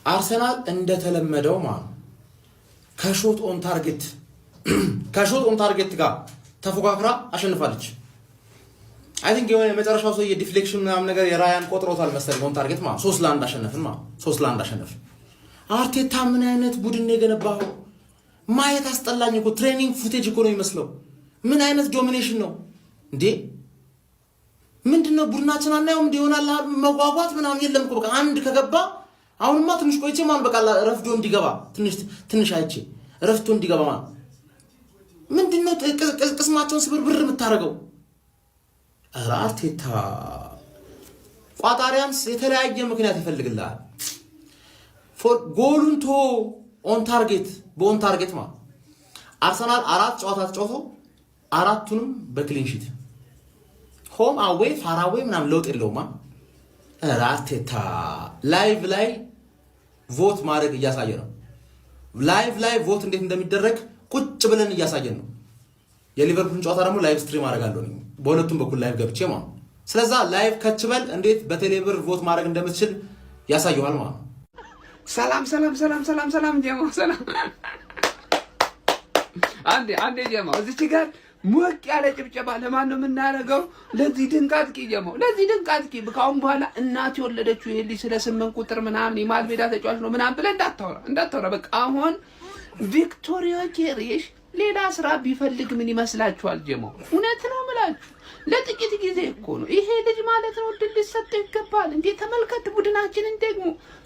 አርሰናል እንደተለመደው ማለት ከሾት ኦን ታርጌት ጋር ተፎካክራ አሸንፋለች። አይ ቲንክ የሆነ የመጨረሻው ሰው የዲፍሌክሽን ምናምን ነገር የራያን ቆጥሮታል መሰለኝ። ኦን ታርጌት ማለት 3-1 አሸነፍን ማለት 3-1 አሸነፍን። አርቴታ ምን አይነት ቡድን ነው የገነባው? ማየት አስጠላኝ እኮ ትሬኒንግ ፉቴጅ እኮ ነው የሚመስለው። ምን አይነት ዶሚኔሽን ነው እንዴ? ምንድነው ቡድናችን አናየውም እንዴ? ይሆናል መጓጓት ምናምን የለም እኮ በቃ አንድ ከገባ አሁንማ ትንሽ ቆይቼ ማን በቃ ረፍዶ እንዲገባ ትንሽ አይቼ ረፍቶ እንዲገባ ማለት ምንድነው ቅስማቸውን ስብርብር የምታረገው? አርቴታ ቋጣሪያንስ የተለያየ ምክንያት ይፈልግልሃል። ጎሉንቶ ኦን ታርጌት ማለት አርሰናል 4 ጨዋታ ተጫውቶ 4ቱንም በክሊን ሺት ሆም አዌይ ፋራዌይ ምናምን ለውጥ የለውም። አርቴታ ላይቭ ላይ ቮት ማድረግ እያሳየ ነው። ላይቭ ላይ ቮት እንዴት እንደሚደረግ ቁጭ ብለን እያሳየን ነው። የሊቨርፑልን ጨዋታ ደግሞ ላይቭ ስትሪም አደርጋለሁ በሁለቱም በኩል ላይቭ ገብቼ ማለት ነው። ስለዛ ላይቭ ከችበል እንዴት በቴሌብር ቮት ማድረግ እንደምትችል ያሳየዋል ማለት ነው። ሰላም ጀማ ሰላም። አንዴ ጀማ እዚች ጋር ሞቅ ያለ ጭብጨባ ለማን ነው የምናደርገው? ለዚህ ድንቅ አጥቂ ጀማው፣ ለዚህ ድንቅ አጥቂ ከአሁን በኋላ እናት የወለደችው ይሄ ልጅ ስለ 8 ቁጥር ምናምን የማል ሜዳ ተጫዋች ነው ምናምን ብለህ እንዳታወራ። በቃ አሁን ቪክቶሪያ ኬሬሽ ሌላ ስራ ቢፈልግ ምን ይመስላችኋል ጀማው? እውነት ነው የምላችሁ፣ ለጥቂት ጊዜ እኮ ነው ይሄ ልጅ ማለት ነው ድል ሊሰጠው ይገባል። እንዴ ተመልከት ቡድናችንን ደግሞ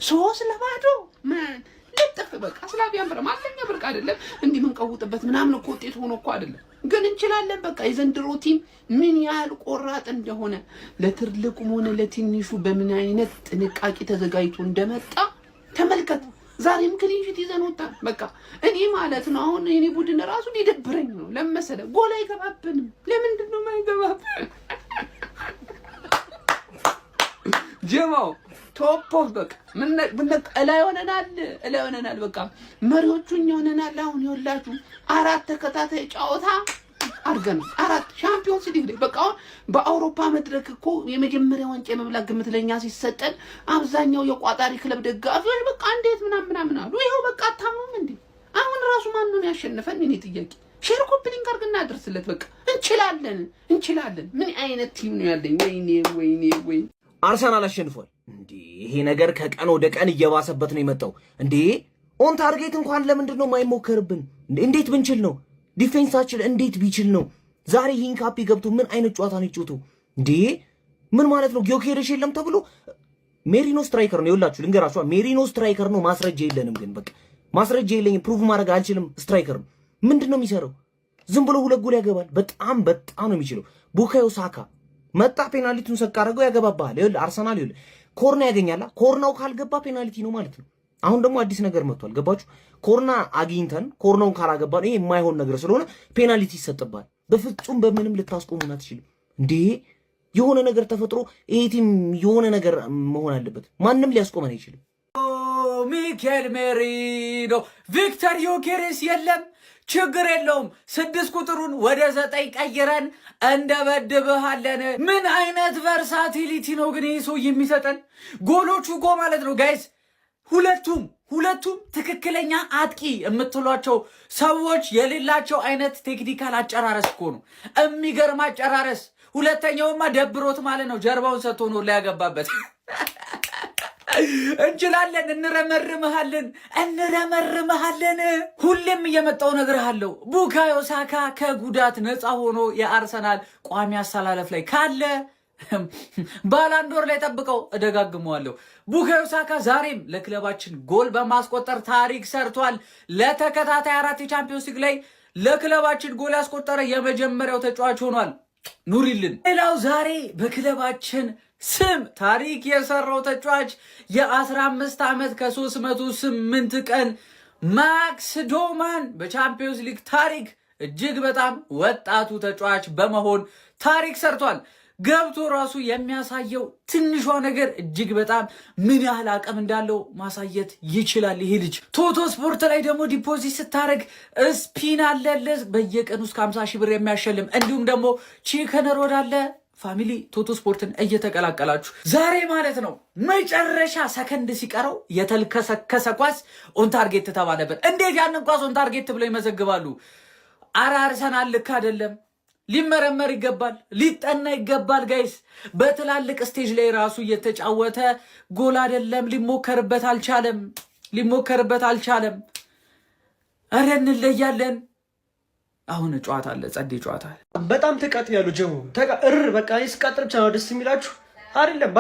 3-0 ማን ልጥፍ በቃ ስላቪያን ብረ ማለኛ ብርቅ አይደለም እንዲህ መንቀውጥበት ምናምን እኮ ውጤት ሆኖ እኮ አይደለም ግን እንችላለን። በቃ የዘንድሮ ቲም ምን ያህል ቆራጥ እንደሆነ ለትልቁም ሆነ ለትንሹ በምን አይነት ጥንቃቄ ተዘጋጅቶ እንደመጣ ተመልከት። ዛሬም ክሊንሺት ይዘን ወጣን። በቃ እኔ ማለት ነው አሁን እኔ ቡድን ራሱ ሊደብረኝ ነው ለመሰለ ጎል አይገባብንም። ለምንድን ነው የማይገባብን? ጀማው ቶፕ ኦፍ በቃ ምን እላይ ሆነናል። በቃ መሪዎቹ እኛ ሆነናል። አሁን ይኸውላችሁ 4 ተከታታይ ጨዋታ አድርገን 4 ሻምፒዮንስ ሊግ ላይ በቃ በአውሮፓ መድረክ እኮ የመጀመሪያ ዋንጫ የመብላት ግምት ለኛ ሲሰጠን አብዛኛው የቋጣሪ ክለብ ደጋፊዎች በቃ እንዴት ምናምን አሉ። ይሄው በቃ አታምኑም እንዴ? አሁን ራሱ ማን ነው ያሸነፈን? እኔ ጥያቄ ሼር ኮፕሊንግ አድርገና አድርስለት። በቃ እንችላለን። ምን አይነት ቲም ነው ያለኝ? ወይኔ አርሰናል አሸንፏል እንዴ! ይሄ ነገር ከቀን ወደ ቀን እየባሰበት ነው የመጣው እንዴ! ኦን ታርጌት እንኳን ለምንድን ነው የማይሞከርብን? እንዴት ብንችል ነው? ዲፌንሳችን እንዴት ቢችል ነው? ዛሬ ሂንካፒ ገብቶ ምን አይነት ጨዋታ ነው የጮተው እንዴ? ምን ማለት ነው? ጊዮኬሬሽ የለም ተብሎ ሜሪኖ ስትራይከር ነው። ይኸውላችሁ ልንገራችሁ፣ ሜሪኖ ስትራይከር ነው። ማስረጃ የለንም ግን በቃ ማስረጃ የለኝም፣ ፕሩቭ ማድረግ አልችልም። ስትራይከር ነው። ምንድነው የሚሰራው? ዝም ብሎ 2 ጎል ያገባል። በጣም ነው የሚችለው። ቡካዮ ሳካ መጣ፣ ፔናልቲውን ሰቃ አደረገው፣ ያገባባል። ይኸውልህ አርሰናል ይኸውልህ ኮርና ያገኛላ። ኮርናው ካልገባ ፔናልቲ ነው ማለት ነው። አሁን ደግሞ አዲስ ነገር መጥቷል። ገባችሁ? ኮርና አግኝተን ኮርናውን ካላገባን ይሄ የማይሆን ነገር ስለሆነ ፔናልቲ ይሰጥባል። በፍጹም በምንም ልታስቆሙን አትችልም እንዴ! የሆነ ነገር ተፈጥሮ ይሄ ቲም የሆነ ነገር መሆን አለበት። ማንም ሊያስቆመን አይችልም። ሚኬል ሜሪኖ ቪክተር ዮኬሬስ የለም ችግር የለውም። 6 ቁጥሩን ወደ 9 ቀይረን እንደበድብሃለን። ምን አይነት ቨርሳቲሊቲ ነው ግን ይሄ ሰው የሚሰጠን! ጎሎቹ እኮ ማለት ነው ጋይስ ሁለቱም ትክክለኛ አጥቂ የምትሏቸው ሰዎች የሌላቸው አይነት ቴክኒካል አጨራረስ እኮ ነው። የሚገርም አጨራረስ። ሁለተኛውማ ደብሮት ማለት ነው ጀርባውን ሰጥቶ ነው ሊያገባበት። እንችላለን፣ እንረመርምሃለን። ሁሌም እየመጣው እነግርሃለሁ። ቡካዮ ሳካ ከጉዳት ነፃ ሆኖ የአርሰናል ቋሚ አሰላለፍ ላይ ካለ ባላንዶር ላይ ጠብቀው። እደጋግመዋለሁ። ቡካዮ ሳካ ዛሬም ለክለባችን ጎል በማስቆጠር ታሪክ ሰርቷል። ለተከታታይ 4 የቻምፒዮንስ ሊግ ላይ ለክለባችን ጎል ያስቆጠረ የመጀመሪያው ተጫዋች ሆኗል። ኑሪልን። ሌላው ዛሬ በክለባችን ስም ታሪክ የሰራው ተጫዋች የ15 ዓመት ከ308 ቀን ማክስ ዶማን በቻምፒዮንስ ሊግ ታሪክ እጅግ በጣም ወጣቱ ተጫዋች በመሆን ታሪክ ሰርቷል። ገብቶ ራሱ የሚያሳየው ትንሿ ነገር እጅግ በጣም ምን ያህል አቅም እንዳለው ማሳየት ይችላል ይሄ ልጅ። ቶቶ ስፖርት ላይ ደግሞ ዲፖዚት ስታደርግ ስፒን አለለ በየቀኑ እስከ 50 ሺህ ብር የሚያሸልም እንዲሁም ደግሞ ቺከን ሮድ አለ ፋሚሊ ቶቶ ስፖርትን እየተቀላቀላችሁ ዛሬ ማለት ነው መጨረሻ ሰከንድ ሲቀረው የተልከሰከሰ ኳስ ኦን ታርጌት ተባለበት። እንዴት ያንን ኳስ ኦን ታርጌት ብለው ይመዘግባሉ? አርሰናል ልክ አይደለም። ሊመረመር ይገባል፣ ሊጠና ይገባል ጋይስ። በትላልቅ ስቴጅ ላይ ራሱ እየተጫወተ ጎል አይደለም ሊሞከርበት አልቻለም። አረ እንለያለን። አሁን ጨዋታ አለ፣ ጸዴ ጨዋታ አለ። በጣም ተቃጥ ያሉ ጀሙ በቃ ስቃጥር ብቻ ነው ደስ የሚላችሁ አይደለም።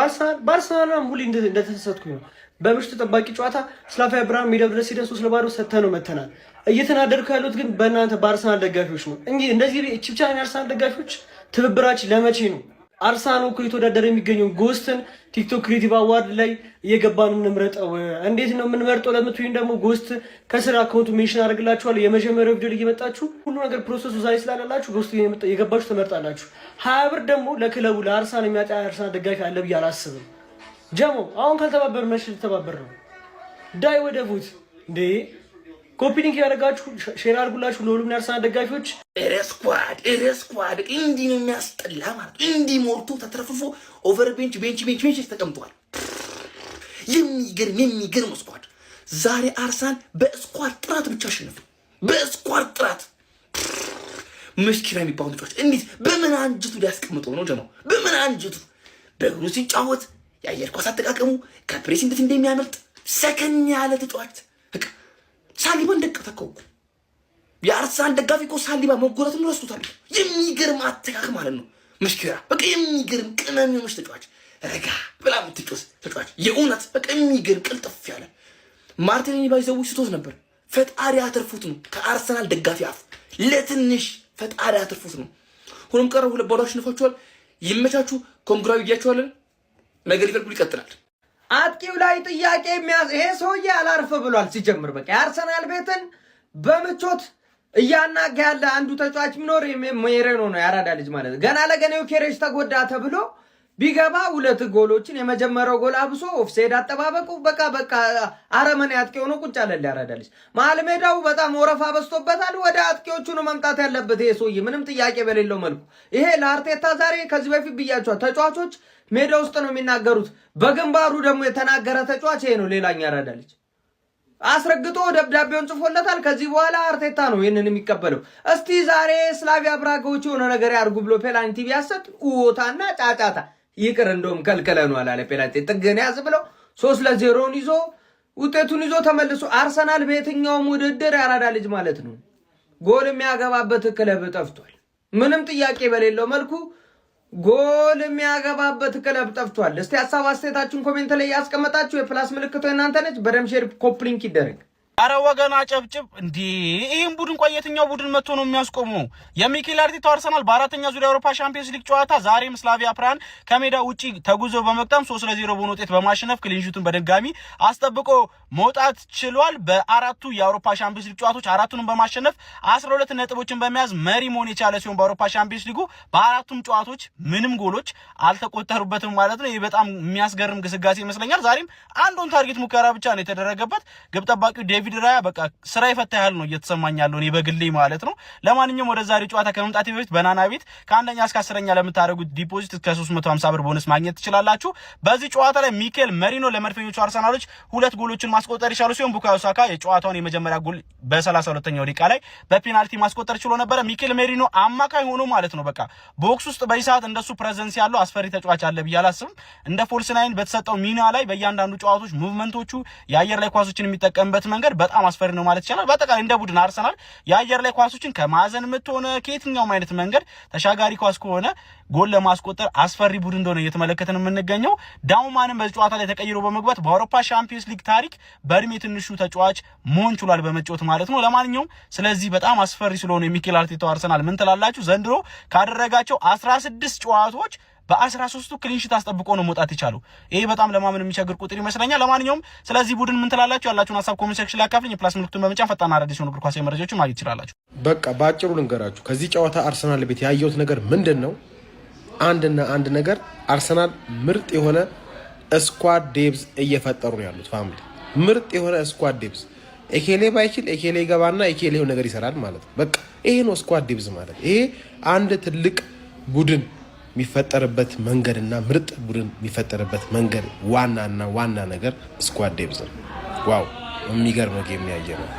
ባርሰናል ሙሉ እንደተሰሰትኩኝ ነው። በምሽቱ ጠባቂ ጨዋታ ስላቪያ ብራም ሜዳ ድረስ ሄደን 3-0 ሰጥተነው መተናል። እየተናደድኩ ያሉት ግን በእናንተ ባርሰናል ደጋፊዎች ነው እንጂ እንደዚህ ቺፕቻ አርሰናል ደጋፊዎች ትብብራችን ለመቼ ነው? አርሰናል እኮ የተወዳደረ የሚገኘው ጎስትን ቲክቶክ ክሬቲቭ አዋርድ ላይ እየገባን እንምረጠው። እንዴት ነው የምንመርጠው ለምትዩኝ ደግሞ ጎስት ከስራ አካውንቱ ሜንሽን አድርግላችኋለሁ። የመጀመሪያው ቪዲዮ ላይ እየመጣችሁ ሁሉ ነገር ፕሮሰሱ ዛሬ ስላላላችሁ ጎስት የገባችሁ ተመርጣላችሁ። 20 ብር ደግሞ ለክለቡ ለአርሰናል የሚያጣ አርሰናል ደጋፊ አለ ብዬ አላስብም። ጀሞ አሁን ካልተባበር መች ልተባበር ነው? ዳይ ወደ ቡት እንዴ ኮፒ ሊንክ ያደርጋችሁ ሼር አድርጉላችሁ ለሁሉም የአርሰናል ደጋፊዎች። ስኳድ እንዲህ ነው የሚያስጠላ ማለት እንዲህ ሞልቶ ተትረፍፎ ኦቨር ቤንች ተቀምጧል። የሚገርም ስኳድ ዛሬ አርሰናል በስኳድ ጥራት ብቻ አሸነፈ። በስኳድ ጥራት መስኪራ የሚባሉ ልጆች እንዴት በምን አንጅቱ ሊያስቀምጠው ነው ጀማው? በምን አንጅቱ በእግሩ ሲጫወት የአየር ኳስ አጠቃቀሙ ከፕሬስ እንዴት እንደሚያመልጥ ሰከን ያለ ተጫዋች ሳሊባን ደቀተከው። የአርሰናል ደጋፊ እኮ ሳሊባ መጎዳቱን ረስቶታል። የሚገርም አተካክ ማለት ነው። መስኪራ በቃ የሚገርም ቅመም የሆነች ተጫዋች፣ ረጋ ብላ የምትጮስ ተጫዋች፣ የእውነት በቃ የሚገርም ቅልጥፍ ያለ ማርቲኔሊ ባይዘው ስቶት ነበር። ፈጣሪ አትርፉት ነው ከአርሰናል ደጋፊ አፍ ለትንሽ ፈጣሪ አትርፉት ነው። ሁሉም ቀረው 2-0 አሸንፋችኋል። ይመቻችሁ። ኮንግራዊ ብያችኋለን። ነገ ሊቨርፑል ይቀጥላል። አጥቂው ላይ ጥያቄ የሚያዝ ይሄ ሰውዬ አላርፍ ብሏል። ሲጀምር በቃ የአርሰናል ቤትን በምቾት እያናገ ያለ አንዱ ተጫዋች ሚኖር ሜሬኖ ነው። ያራዳ ልጅ ማለት ገና ለገኔው ኬሬጅ ተጎዳ ተብሎ ቢገባ 2 ጎሎችን የመጀመሪያው ጎል አብሶ ኦፍሳይድ አጠባበቁ በቃ አረመኔ አጥቂ ሆኖ ቁጭ አለ። ያራዳ ልጅ መሀል ሜዳው በጣም ወረፋ በዝቶበታል። ወደ አጥቂዎቹ ነው መምጣት ያለበት ይሄ ሰውዬ ምንም ጥያቄ በሌለው መልኩ። ይሄ ለአርቴታ ዛሬ ከዚህ በፊት ብያቸዋል። ተጫዋቾች ሜዳ ውስጥ ነው የሚናገሩት። በግንባሩ ደግሞ የተናገረ ተጫዋች ይሄ ነው። ሌላኛ ያራዳ ልጅ አስረግጦ ደብዳቤውን ጽፎለታል። ከዚህ በኋላ አርቴታ ነው ይሄንን የሚቀበለው። እስቲ ዛሬ ስላቪያ ብራጋዎች የሆነ ነገር ያርጉ ብሎ ፔናልቲ ቢያሰጥ ኡታና ጫጫታ ይቅር እንደውም ከልከለኗል አለ። ፔናልቲ ጥገና ያዝ ብለው 3-0 ይዞ ውጤቱን ይዞ ተመልሶ አርሰናል በየትኛውም ውድድር ያራዳ ልጅ ማለት ነው ጎል የሚያገባበት ክለብ ጠፍቷል። ምንም ጥያቄ በሌለው መልኩ ጎል የሚያገባበት ክለብ ጠፍቷል። እስቲ ሐሳብ አስተያየታችሁን ኮሜንት ላይ ያስቀመጣችሁ። የፕላስ ምልክቱ እናንተ ነች። በደም ሼር ኮፕሊንክ ይደረግ። አረ ወገና ጨብጭብ እንዴ! ይሄን ቡድን ቆይ የትኛው ቡድን መጥቶ ነው የሚያስቆመው? የሚኬል አርቴታ አርሰናል በአራተኛ ዙር የአውሮፓ ሻምፒዮንስ ሊግ ጨዋታ ዛሬም ስላቪያ ፕራን ከሜዳ ውጪ ተጉዞ በመቅጠም 3-0 በሆነ ውጤት በማሸነፍ ክሊንሹትን በድጋሚ አስጠብቆ መውጣት ችሏል። በአራቱ የአውሮፓ ሻምፒዮንስ ሊግ ጨዋታዎች አራቱንም በማሸነፍ 12 ነጥቦችን በመያዝ መሪ መሆን የቻለ ሲሆን በአውሮፓ ሻምፒዮንስ ሊጉ በአራቱም ጨዋታዎች ምንም ጎሎች አልተቆጠሩበትም ማለት ነው። ይሄ በጣም የሚያስገርም ግስጋሴ ይመስለኛል። ዛሬም አንድ ኦን ታርጌት ሙከራ ብቻ ነው የተደረገበት። ግብ ጠባቂው ዴቪድ ራያ በቃ ስራ ይፈታ ያህል ነው እየተሰማኝ ያለው እኔ በግሌ ማለት ነው። ለማንኛውም ወደ ዛሬው ጨዋታ ከመምጣቴ በፊት በናና ቤት ከአንደኛ እስከ 10ኛ ለምታደርጉት ዲፖዚት እስከ 350 ብር ቦነስ ማግኘት ትችላላችሁ። በዚህ ጨዋታ ላይ ሚኬል መሪኖ ለመድፈኞቹ አርሰናሎች 2 ጎሎችን ማስቆጠር ይቻሉ ሲሆን ቡካዮ ሳካ የጨዋታውን የመጀመሪያ ጎል በ32ኛው ደቂቃ ላይ በፔናልቲ ማስቆጠር ችሎ ነበር። ሚኬል መሪኖ አማካይ ሆኖ ማለት ነው በቃ ቦክስ ውስጥ በይሳት እንደሱ ፕሬዘንስ ያለው አስፈሪ ተጫዋች አለ ብዬ አላስብም። እንደ ፎልስ ናይን በተሰጠው ሚና ላይ በእያንዳንዱ ጨዋታዎች ሙቭመንቶቹ የአየር ላይ ኳሶችን የሚጠቀምበት መንገድ በጣም አስፈሪ ነው ማለት ይቻላል። በአጠቃላይ እንደ ቡድን አርሰናል የአየር ላይ ኳሶችን ከማዕዘን ምት ሆነ ከየትኛውም አይነት መንገድ ተሻጋሪ ኳስ ከሆነ ጎል ለማስቆጠር አስፈሪ ቡድን እንደሆነ እየተመለከተን የምንገኘው። ዳውማንም በዚህ ጨዋታ ላይ ተቀይሮ በመግባት በአውሮፓ ሻምፒዮንስ ሊግ ታሪክ በእድሜ ትንሹ ተጫዋች መሆን ችሏል በመጫወት ማለት ነው። ለማንኛውም ስለዚህ በጣም አስፈሪ ስለሆነ የሚኬል አርቴታ አርሰናል ምን ትላላችሁ? ዘንድሮ ካደረጋቸው 16 ጨዋታዎች በ13ቱ ክሊንሺት አስጠብቆ ነው መውጣት ይቻላል። ይሄ በጣም ለማመን የሚቸግር ቁጥር ይመስለኛል። ለማንኛውም ስለዚህ ቡድን ምን ትላላችሁ? ያላችሁን ሀሳብ ኮሜንት ሴክሽን ላይ አካፍሉኝ። የፕላስ ምልክቱን በመጫን ፈጣን አዳዲስ የሆኑ እግር ኳስ መረጃዎችን ማግኘት ትችላላችሁ። በቃ ባጭሩ ልንገራችሁ ከዚህ ጨዋታ አርሰናል ቤት ያየሁት ነገር ምንድነው? አንድ ነገር አርሰናል ምርጥ የሆነ ስኳድ ዴብዝ እየፈጠሩ ነው ያሉት። ፋሚሊ ምርጥ የሆነ ስኳድ ዴብዝ ኤኬሌ ባይችል ኤኬሌ ይገባና ኤኬሌ የሆነ ነገር ይሰራል ማለት ነው። በቃ ይሄ ነው ስኳድ ዴብዝ ማለት። ይሄ አንድ ትልቅ ቡድን የሚፈጠርበት መንገድና ምርጥ ቡድን የሚፈጠርበት መንገድ ዋና ነገር ስኳድ ዴፕዝ ነው። ዋው የሚገርም ጌም ያየ ነው።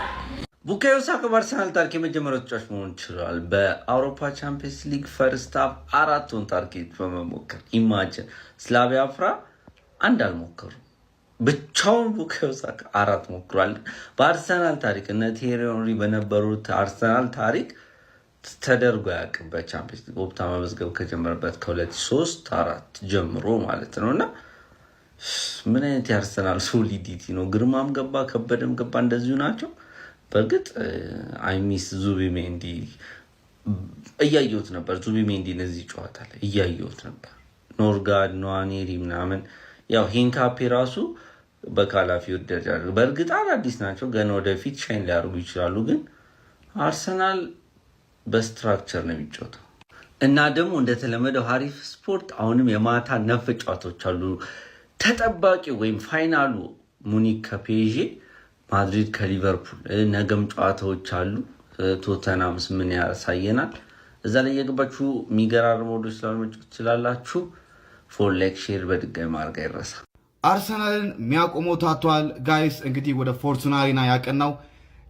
ቡካዮ ሳካ በአርሰናል ታሪክ የመጀመሪያው ተጫዋች መሆን ችሏል። በአውሮፓ ቻምፒየንስ ሊግ ፈርስት ሃፍ 4 ታርጌት በመሞከር ኢማጅን። ስላቪያ ፕራ አንድ አልሞከሩ፣ ብቻውን ቡካዮ ሳካ 4 ሞክሯል። በአርሰናል ታሪክ እነ ቴሪ ሄንሪ በነበሩት አርሰናል ታሪክ ተደርጎ ያውቅም። በቻምፒየንስ ሊግ ወጥታ መመዝገብ ከጀመረበት ከ2003-4 ጀምሮ ማለት ነው። እና ምን አይነት የአርሰናል ሶሊዲቲ ነው! ግርማም ገባ ከበደም ገባ እንደዚሁ ናቸው። በእርግጥ አይሚስ ዙቢሜንዲ እያየሁት ነበር። ዙቢሜንዲ እነዚህ ጨዋታ ላይ እያየሁት ነበር። ኖርጋርድ ኗኔሪ ምናምን ያው ሂንካፔ ራሱ በካላፊ ወደዳሉ። በእርግጥ አዳዲስ ናቸው፣ ገና ወደፊት ሻይን ሊያደርጉ ይችላሉ። ግን አርሰናል በስትራክቸር ነው የሚጫወተው እና ደግሞ እንደተለመደው ሀሪፍ ስፖርት አሁንም የማታ ነፍ ጨዋታዎች አሉ። ተጠባቂ ወይም ፋይናሉ ሙኒክ ከፔዤ፣ ማድሪድ ከሊቨርፑል፣ ነገም ጨዋታዎች አሉ። ቶተናምስ ምን ያሳየናል? እዛ ላይ የገባችሁ የሚገራርም ወዶ ስላለመጫወት ትችላላችሁ። ፎር ላይክ ሼር በድጋሚ ማድረግ አይረሳ። አርሰናልን የሚያቆመው ታቷል ጋይስ። እንግዲህ ወደ ፎርቱና አሬና ያቀናው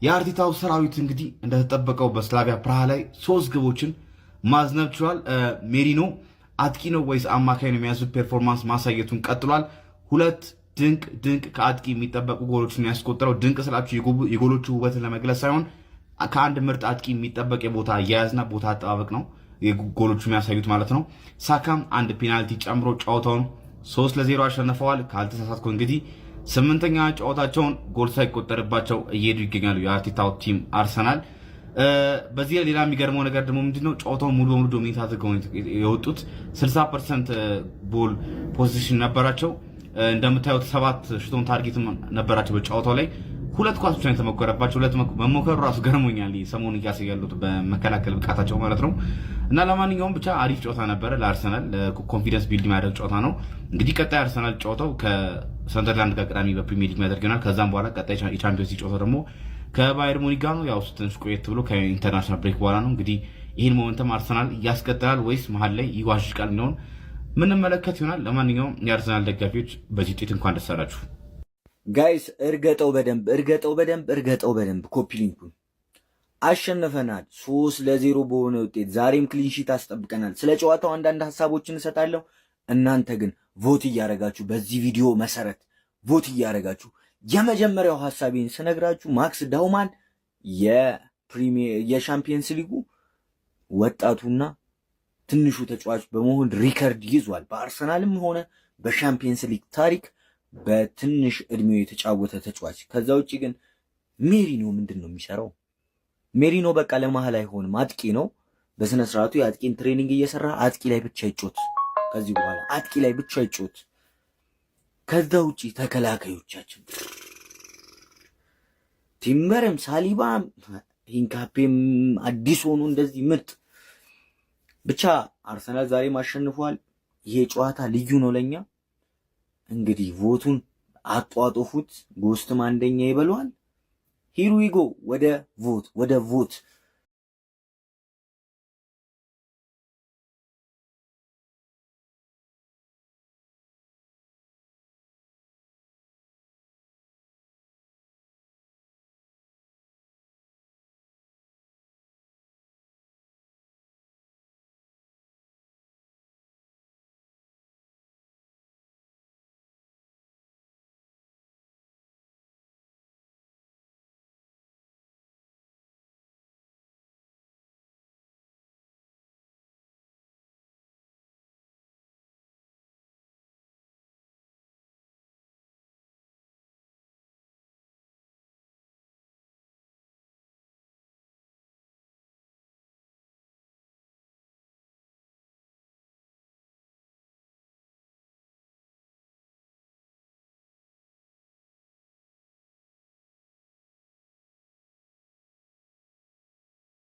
የአርቴታው ሰራዊት እንግዲህ እንደተጠበቀው በስላቪያ ፕራሃ ላይ 3 ግቦችን ማዝነብ ችሏል። ሜሪኖ አጥቂ ነው ወይስ አማካይ ነው የሚያዙ ፐርፎርማንስ ማሳየቱን ቀጥሏል። 2 ድንቅ ከአጥቂ የሚጠበቁ ጎሎችን ያስቆጠረው። ድንቅ ስላችሁ የጎሎቹ ውበትን ለመግለጽ ሳይሆን ከአንድ ምርጥ አጥቂ የሚጠበቅ የቦታ አያያዝና ቦታ አጠባበቅ ነው ጎሎቹ የሚያሳዩት ማለት ነው። ሳካም 1 ፔናልቲ ጨምሮ ጨዋታውን 3-0 አሸንፈዋል። ካልተሳሳትኩ እንግዲህ 8ኛ ጨዋታቸውን ጎል ሳይቆጠርባቸው እየሄዱ ይገኛሉ የአርቴታው ቲም አርሰናል። በዚህ ሌላ የሚገርመው ነገር ደግሞ ምንድነው ጨዋታውን ሙሉ በሙሉ ዶሚኔት አድርገው የወጡት 60% ቦል ፖዚሽን ነበራቸው። እንደምታዩት 7 ሽቶን ታርጌት ነበራቸው በጨዋታው ላይ 2 ኳስ ብቻ የተሞከረባቸው። 2 መሞከሩ ራሱ ገርሞኛል። ሰሞኑን እያሳያሉት በመከላከል ብቃታቸው ማለት ነው። እና ለማንኛውም ብቻ አሪፍ ጨዋታ ነበረ ለአርሰናል። ኮንፊደንስ ቢልድ የሚያደርግ ጨዋታ ነው። እንግዲህ ቀጣይ አርሰናል ጨዋታው ከሰንደርላንድ ጋር ቅዳሜ በፕሪሚየር ሊግ የሚያደርግ ይሆናል። ከዛም በኋላ ቀጣይ የቻምፒዮንስ ሊግ ጨዋታ ደግሞ ከባየር ሙኒክ ጋር ነው። ያው ትንሽ ቆየት ብሎ ከኢንተርናሽናል ብሬክ በኋላ ነው። እንግዲህ ይህን ሞመንተም አርሰናል ያስቀጥላል ወይስ መሀል ላይ ይዋዥቃል የሚለውን ምንመለከት ይሆናል። ለማንኛውም የአርሰናል ደጋፊዎች በዚህ ውጤት እንኳን ደስ አላችሁ ጋይስ። እርገጠው በደንብ ኮፒ ሊንኩን አሸንፈናል 3-0 በሆነ ውጤት። ዛሬም ክሊንሺት አስጠብቀናል። ስለ ጨዋታው አንዳንድ ሀሳቦችን እሰጣለሁ። እናንተ ግን ቮት እያረጋችሁ በዚህ ቪዲዮ መሰረት ቮት እያረጋችሁ የመጀመሪያው ሀሳቤን ስነግራችሁ ማክስ ዳውማን የሻምፒየንስ ሊጉ ወጣቱና ትንሹ ተጫዋች በመሆን ሪከርድ ይዟል። በአርሰናልም ሆነ በሻምፒየንስ ሊግ ታሪክ በትንሽ እድሜው የተጫወተ ተጫዋች። ከዛ ውጭ ግን ሜሪኖ ምንድን ነው የሚሰራው? ሜሪኖ በቃ ለመሃል አይሆንም፣ አጥቂ ነው። በስነ ስርዓቱ የአጥቂን ትሬኒንግ እየሰራ አጥቂ ላይ ብቻ ይጮት። ከዚህ በኋላ አጥቂ ላይ ብቻ ይጮት። ከዛ ውጪ ተከላካዮቻችን ቲምበርም ሳሊባም ሂንካፔም አዲስ ሆኑ እንደዚህ ምርጥ። ብቻ አርሰናል ዛሬ ማሸንፏል። ይሄ ጨዋታ ልዩ ነው ለኛ። እንግዲህ ቮቱን አጧጦፉት። ጎስትም አንደኛ ይበሏል። ሂሩ ዊጎ ወደ ቮት